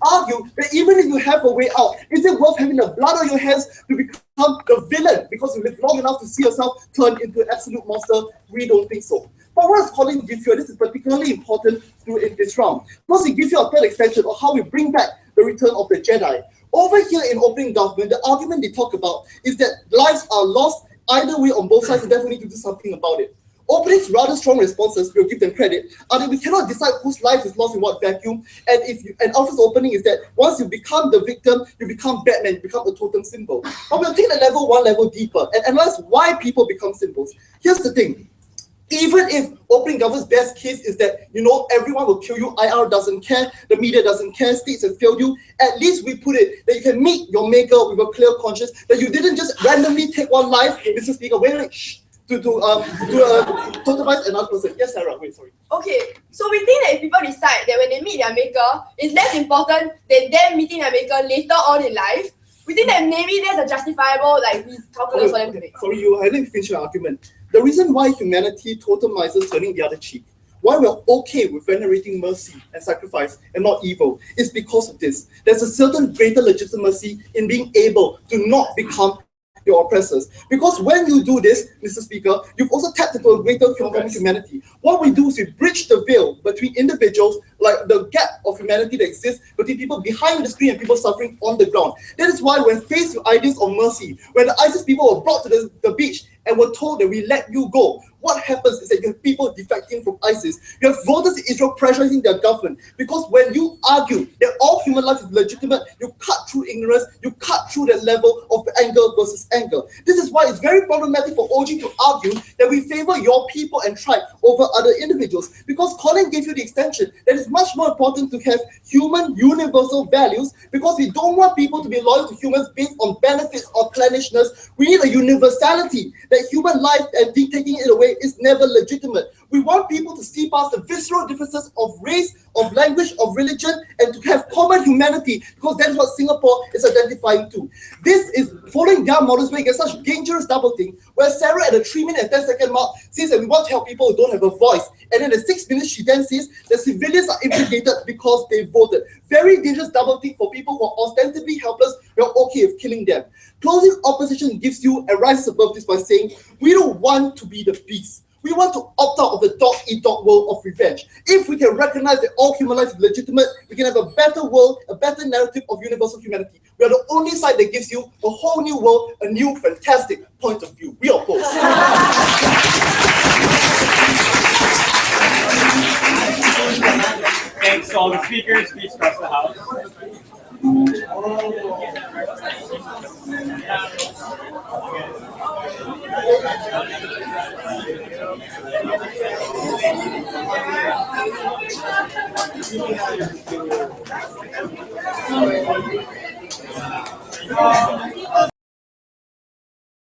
argue that even if you have a way out, is it worth having the blood on your hands to become the villain because you live long enough to see yourself turn into an absolute monster? We don't think so. But what does Colin give you? And this is particularly important in this round, because it gives you a third extension of how we bring back the return of the Jedi. Over here in opening government, the argument they talk about is that lives are lost either way on both sides, and therefore we need to do something about it. Opening's rather strong responses, we'll give them credit, are that we cannot decide whose life is lost in what vacuum. And Alpha's opening is that once you become the victim, you become Batman, you become a totem symbol. But we'll take the level one level deeper and analyze why people become symbols. Here's the thing. Even if opening government's best case is that, everyone will kill you, IR doesn't care, the media doesn't care, states have failed you, at least we put it that you can meet your maker with a clear conscience, that you didn't just randomly take one life, Mr. Speaker, to totemize another person. Yes, Sarah, wait, sorry. Okay, so we think that if people decide that when they meet their maker, it's less important than them meeting their maker later on in life, we think that maybe there's a justifiable calculus for them to make. Sorry, I didn't finish your argument. The reason why humanity totemizes turning the other cheek, why we're okay with venerating mercy and sacrifice and not evil, is because of this. There's a certain greater legitimacy in being able to not become your oppressors. Because when you do this, Mr. Speaker, you've also tapped into a greater humanity. What we do is we bridge the veil between individuals, like the gap of humanity that exists between people behind the screen and people suffering on the ground. That is why when faced with ideas of mercy, when the ISIS people were brought to the beach and were told that we let you go, what happens is that you have people defecting from ISIS. You have voters in Israel pressurizing their government. Because when you argue that all human life is legitimate, you cut through ignorance, you cut through that level of anger versus anger. This is why it's very problematic for OG to argue that we favor your people and tribe over other individuals. Because Colin gave you the extension that it's much more important to have human universal values, because we don't want people to be loyal to humans based on benefits or clannishness. We need a universality that human life and taking it away is never legitimate. We want people to see past the visceral differences of race, of language, of religion, and to have common humanity, because that's what Singapore is identifying to. This is following their models where you get such dangerous double think, where Sarah at the 3-minute and 10-second mark says that we want to help people who don't have a voice, and in the 6 minutes she then says that civilians are implicated because they voted. Very dangerous double think for people who are ostensibly helpless. We're okay with killing them. Closing opposition gives you a rise above this by saying, we don't want to be the beast. We want to opt out of the dog-eat-dog world of revenge. If we can recognize that all human life is legitimate, we can have a better world, a better narrative of universal humanity. We are the only side that gives you a whole new world, a new fantastic point of view. We oppose. Thanks to all the speakers. Please cross the house.